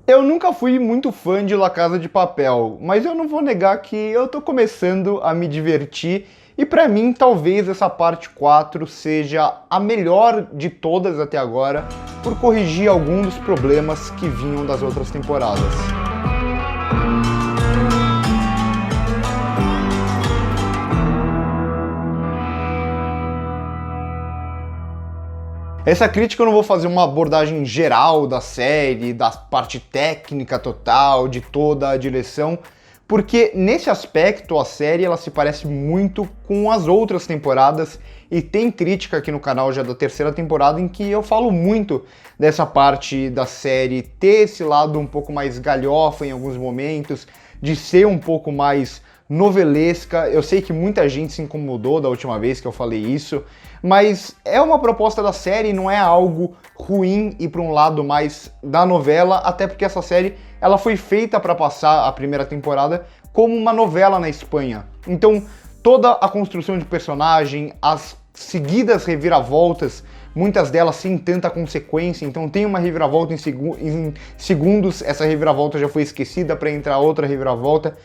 Eu nunca fui muito fã de La Casa de Papel, mas eu não vou negar que eu tô começando a me divertir e pra mim talvez essa parte 4 seja a melhor de todas até agora por corrigir alguns dos problemas que vinham das outras temporadas. Essa crítica eu não vou fazer uma abordagem geral da série, da parte técnica total, de toda a direção, porque nesse aspecto a série ela se parece muito com as outras temporadas e tem crítica aqui no canal já da terceira temporada em que eu falo muito dessa parte da série ter esse lado um pouco mais galhofa em alguns momentos, de ser um pouco mais novelesca. Eu sei que muita gente se incomodou da última vez que eu falei isso, mas é uma proposta da série, não é algo ruim ir para um lado mais da novela, até porque essa série ela foi feita para passar a primeira temporada como uma novela na Espanha. Então toda a construção de personagem, as seguidas reviravoltas, muitas delas sem tanta consequência, então tem uma reviravolta em segundos, essa reviravolta já foi esquecida para entrar outra reviravolta.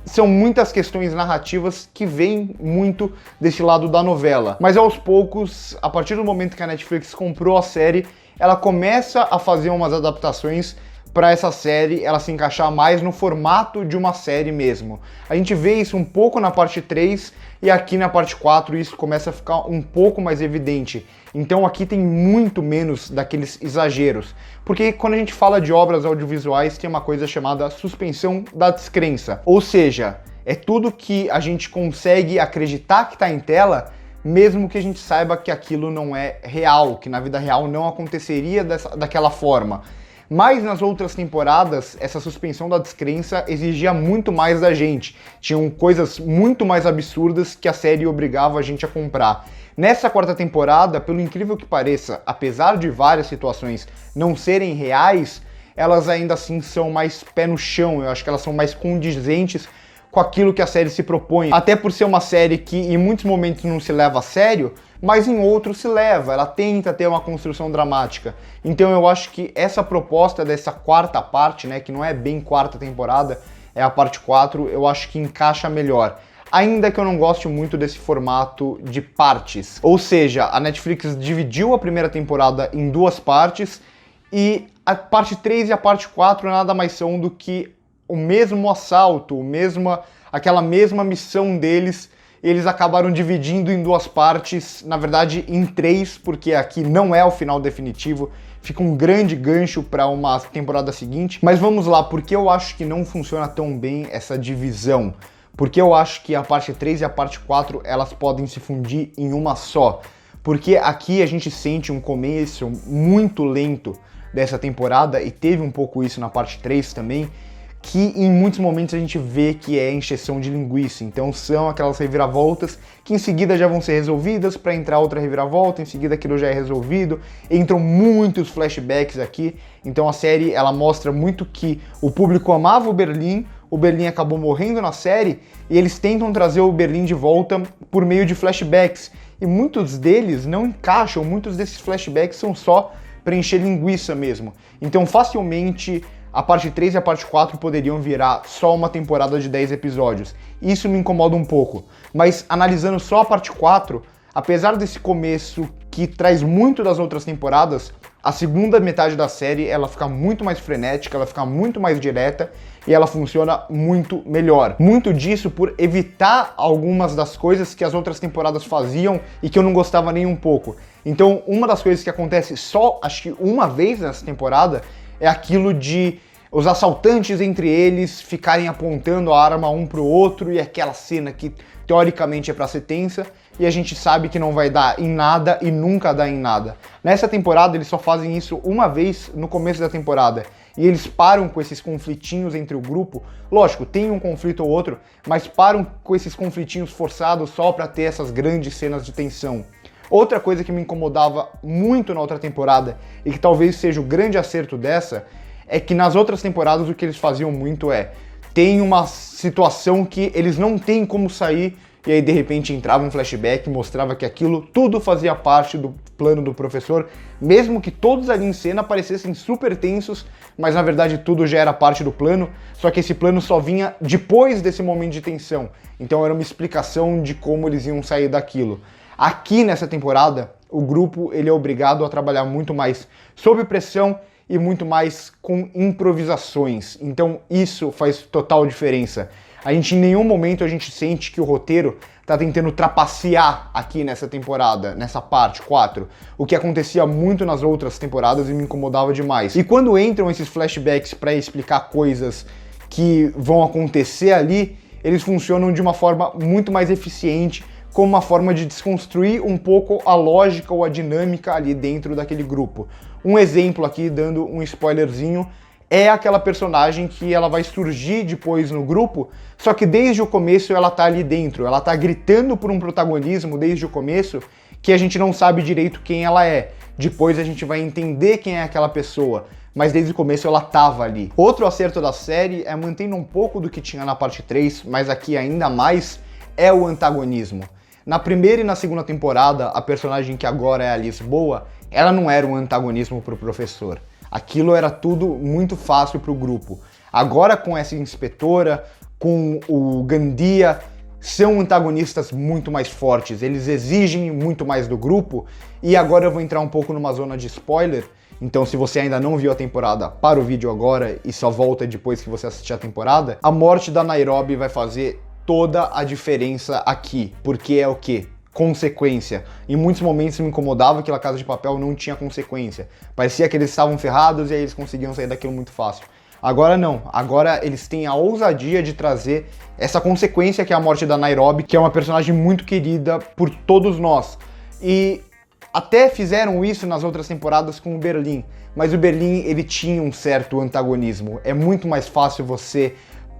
São muitas questões narrativas que vêm muito desse lado da novela. Mas aos poucos, a partir do momento que a Netflix comprou a série, ela começa a fazer umas adaptações para essa série ela se encaixar mais no formato de uma série mesmo. A gente vê isso um pouco na parte 3 e aqui na parte 4 isso começa a ficar um pouco mais evidente. Então aqui tem muito menos daqueles exageros. Porque quando a gente fala de obras audiovisuais tem uma coisa chamada suspensão da descrença. Ou seja, é tudo que a gente consegue acreditar que está em tela, mesmo que a gente saiba que aquilo não é real, que na vida real não aconteceria daquela forma. Mas nas outras temporadas, essa suspensão da descrença exigia muito mais da gente. Tinham coisas muito mais absurdas que a série obrigava a gente a comprar. Nessa quarta temporada, pelo incrível que pareça, apesar de várias situações não serem reais, elas ainda assim são mais pé no chão. Eu acho que elas são mais condizentes com aquilo que a série se propõe. Até por ser uma série que em muitos momentos não se leva a sério, mas em outros se leva, ela tenta ter uma construção dramática. Então eu acho que essa proposta dessa quarta parte, né, que não é bem quarta temporada, é a parte 4, eu acho que encaixa melhor. Ainda que eu não goste muito desse formato de partes. Ou seja, a Netflix dividiu a primeira temporada em duas partes e a parte 3 e a parte 4 nada mais são do que o mesmo assalto, aquela mesma missão deles. Eles acabaram dividindo em duas partes, na verdade em 3, porque aqui não é o final definitivo, fica um grande gancho para uma temporada seguinte. Mas vamos lá, porque eu acho que não funciona tão bem essa divisão. Porque eu acho que a parte 3 e a parte 4, elas podem se fundir em uma só. Porque aqui a gente sente um começo muito lento dessa temporada, e teve um pouco isso na parte 3 também, que em muitos momentos a gente vê que é encheção de linguiça. Então são aquelas reviravoltas que em seguida já vão ser resolvidas para entrar outra reviravolta, em seguida aquilo já é resolvido, entram muitos flashbacks aqui. Então a série ela mostra muito que o público amava o Berlim acabou morrendo na série e eles tentam trazer o Berlim de volta por meio de flashbacks. E muitos deles não encaixam, muitos desses flashbacks são só para encher linguiça mesmo. Então facilmente a parte 3 e a parte 4 poderiam virar só uma temporada de 10 episódios. Isso me incomoda um pouco. Mas analisando só a parte 4, apesar desse começo que traz muito das outras temporadas, a segunda metade da série ela fica muito mais frenética, ela fica muito mais direta e ela funciona muito melhor. Muito disso por evitar algumas das coisas que as outras temporadas faziam e que eu não gostava nem um pouco. Então uma das coisas que acontece só, acho que uma vez nessa temporada, é aquilo de os assaltantes entre eles ficarem apontando a arma um pro outro e aquela cena que teoricamente é pra ser tensa e a gente sabe que não vai dar em nada e nunca dá em nada. Nessa temporada eles só fazem isso uma vez no começo da temporada e eles param com esses conflitinhos entre o grupo. Lógico, tem um conflito ou outro, mas param com esses conflitinhos forçados só pra ter essas grandes cenas de tensão. Outra coisa que me incomodava muito na outra temporada, e que talvez seja o grande acerto dessa, é que nas outras temporadas o que eles faziam muito é, tem uma situação que eles não têm como sair e aí de repente entrava um flashback e mostrava que aquilo tudo fazia parte do plano do professor, mesmo que todos ali em cena parecessem super tensos, mas na verdade tudo já era parte do plano, só que esse plano só vinha depois desse momento de tensão. Então era uma explicação de como eles iam sair daquilo. Aqui nessa temporada, o grupo ele é obrigado a trabalhar muito mais sob pressão e muito mais com improvisações. Então isso faz total diferença. A gente em nenhum momento a gente sente que o roteiro tá tentando trapacear aqui nessa temporada, nessa parte 4, o que acontecia muito nas outras temporadas e me incomodava demais. E quando entram esses flashbacks para explicar coisas que vão acontecer ali, eles funcionam de uma forma muito mais eficiente, como uma forma de desconstruir um pouco a lógica ou a dinâmica ali dentro daquele grupo. Um exemplo aqui, dando um spoilerzinho, é aquela personagem que ela vai surgir depois no grupo, só que desde o começo ela tá ali dentro, ela tá gritando por um protagonismo desde o começo, que a gente não sabe direito quem ela é. Depois a gente vai entender quem é aquela pessoa, mas desde o começo ela tava ali. Outro acerto da série é mantendo um pouco do que tinha na parte 3, mas aqui ainda mais, é o antagonismo. Na primeira e na segunda temporada, a personagem que agora é a Lisboa, ela não era um antagonismo pro professor. Aquilo era tudo muito fácil pro grupo. Agora com essa inspetora, com o Gandia, são antagonistas muito mais fortes, eles exigem muito mais do grupo, e agora eu vou entrar um pouco numa zona de spoiler, então se você ainda não viu a temporada, para o vídeo agora e só volta depois que você assistir a temporada. A morte da Nairobi vai fazer toda a diferença aqui, porque é o quê? Consequência. Em muitos momentos me incomodava que La Casa de Papel não tinha consequência. Parecia que eles estavam ferrados e aí eles conseguiam sair daquilo muito fácil. Agora não, agora eles têm a ousadia de trazer essa consequência que é a morte da Nairobi, que é uma personagem muito querida por todos nós. E até fizeram isso nas outras temporadas com o Berlim, mas o Berlim ele tinha um certo antagonismo. É muito mais fácil você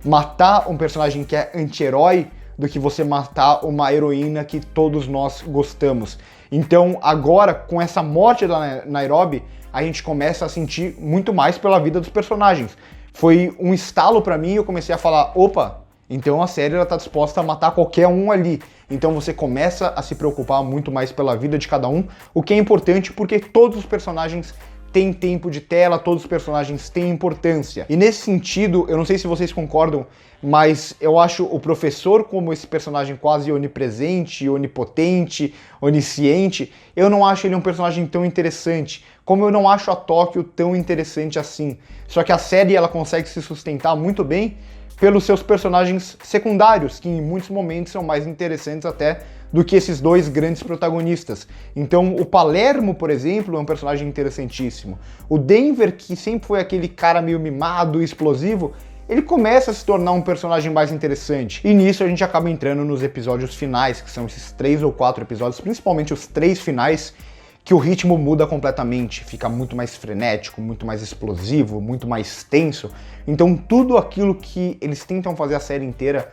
matar um personagem que é anti-herói do que você matar uma heroína que todos nós gostamos. Então agora, com essa morte da Nairobi, a gente começa a sentir muito mais pela vida dos personagens. Foi um estalo pra mim e eu comecei a falar, opa, então a série ela tá disposta a matar qualquer um ali. Então você começa a se preocupar muito mais pela vida de cada um, o que é importante porque todos os personagens têm tempo de tela, todos os personagens têm importância. E nesse sentido, eu não sei se vocês concordam, mas eu acho o professor como esse personagem quase onipresente, onipotente, onisciente, eu não acho ele um personagem tão interessante, como eu não acho a Tóquio tão interessante assim. Só que a série ela consegue se sustentar muito bem pelos seus personagens secundários, que em muitos momentos são mais interessantes até do que esses dois grandes protagonistas. Então o Palermo, por exemplo, é um personagem interessantíssimo. O Denver, que sempre foi aquele cara meio mimado e explosivo, ele começa a se tornar um personagem mais interessante. E nisso a gente acaba entrando nos episódios finais, que são esses 3 ou 4 episódios, principalmente os 3 finais, que o ritmo muda completamente, fica muito mais frenético, muito mais explosivo, muito mais tenso. Então tudo aquilo que eles tentam fazer a série inteira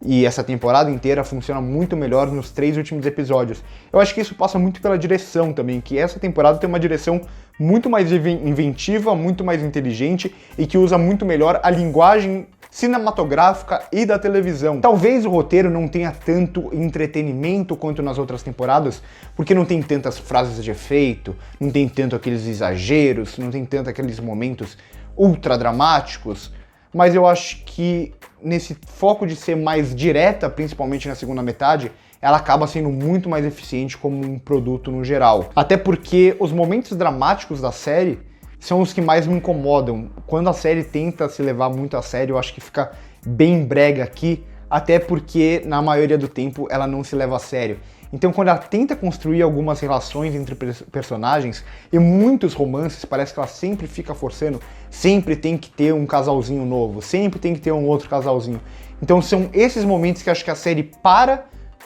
e essa temporada inteira funciona muito melhor nos 3 últimos episódios. Eu acho que isso passa muito pela direção também, que essa temporada tem uma direção muito mais inventiva, muito mais inteligente e que usa muito melhor a linguagem cinematográfica e da televisão. Talvez o roteiro não tenha tanto entretenimento quanto nas outras temporadas, porque não tem tantas frases de efeito, não tem tanto aqueles exageros, não tem tanto aqueles momentos ultra dramáticos, mas eu acho que nesse foco de ser mais direta, principalmente na segunda metade, ela acaba sendo muito mais eficiente como um produto no geral. Até porque os momentos dramáticos da série são os que mais me incomodam. Quando a série tenta se levar muito a sério, eu acho que fica bem brega aqui, até porque na maioria do tempo ela não se leva a sério. Então quando ela tenta construir algumas relações entre personagens e muitos romances, parece que ela sempre fica forçando, sempre tem que ter um casalzinho novo, sempre tem que ter um outro casalzinho. Então são esses momentos que eu acho que a série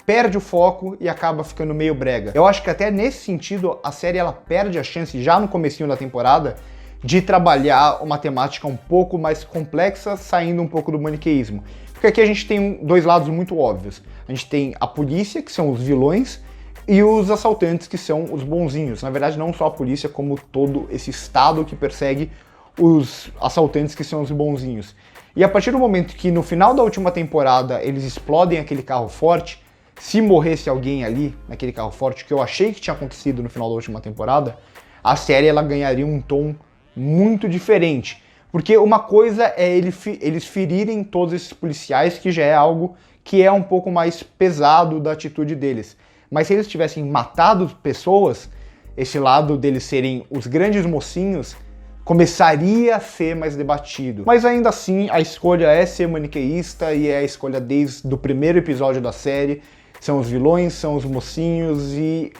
perde o foco e acaba ficando meio brega. Eu acho que até nesse sentido a série ela perde a chance já no comecinho da temporada de trabalhar uma temática um pouco mais complexa, saindo um pouco do maniqueísmo. Porque aqui a gente tem dois lados muito óbvios. A gente tem a polícia, que são os vilões, e os assaltantes, que são os bonzinhos. Na verdade, não só a polícia, como todo esse estado que persegue os assaltantes, que são os bonzinhos. E a partir do momento que no final da última temporada eles explodem aquele carro forte, se morresse alguém ali, naquele carro forte, que eu achei que tinha acontecido no final da última temporada, a série ela ganharia um tom muito diferente. Porque uma coisa é eles ferirem todos esses policiais, que já é algo que é um pouco mais pesado da atitude deles. Mas se eles tivessem matado pessoas, esse lado deles serem os grandes mocinhos começaria a ser mais debatido. Mas ainda assim, a escolha é ser maniqueísta e é a escolha desde o primeiro episódio da série. São os vilões, são os mocinhos e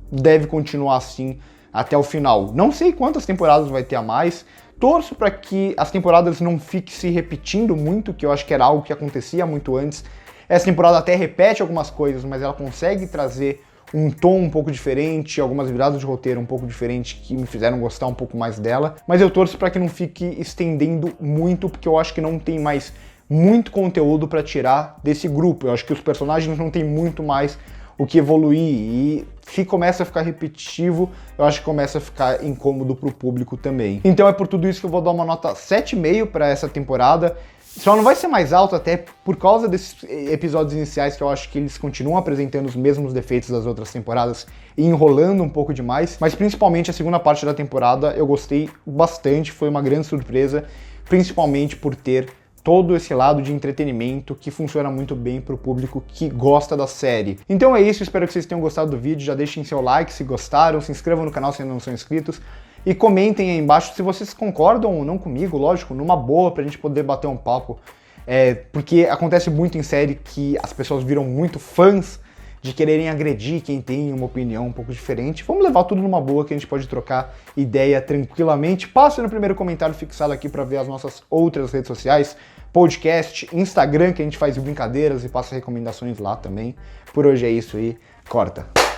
deve continuar assim até o final. Não sei quantas temporadas vai ter a mais. Torço para que as temporadas não fiquem se repetindo muito, que eu acho que era algo que acontecia muito antes. Essa temporada até repete algumas coisas, mas ela consegue trazer um tom um pouco diferente, algumas viradas de roteiro um pouco diferentes que me fizeram gostar um pouco mais dela. Mas eu torço para que não fique estendendo muito, porque eu acho que não tem mais muito conteúdo para tirar desse grupo. Eu acho que os personagens não tem muito mais o que evoluir, e se começa a ficar repetitivo, eu acho que começa a ficar incômodo pro público também. Então é por tudo isso que eu vou dar uma nota 7,5 para essa temporada. Só não vai ser mais alto até por causa desses episódios iniciais, que eu acho que eles continuam apresentando os mesmos defeitos das outras temporadas e enrolando um pouco demais, mas principalmente a segunda parte da temporada eu gostei bastante, foi uma grande surpresa, principalmente por ter todo esse lado de entretenimento que funciona muito bem para o público que gosta da série. Então é isso, espero que vocês tenham gostado do vídeo, já deixem seu like se gostaram, se inscrevam no canal se ainda não são inscritos, e comentem aí embaixo se vocês concordam ou não comigo, lógico, numa boa, pra gente poder bater um papo, porque acontece muito em série que as pessoas viram muito fãs de quererem agredir quem tem uma opinião um pouco diferente. Vamos levar tudo numa boa, que a gente pode trocar ideia tranquilamente. Passe no primeiro comentário fixado aqui para ver as nossas outras redes sociais, podcast, Instagram, que a gente faz brincadeiras e passa recomendações lá também. Por hoje é isso aí, corta!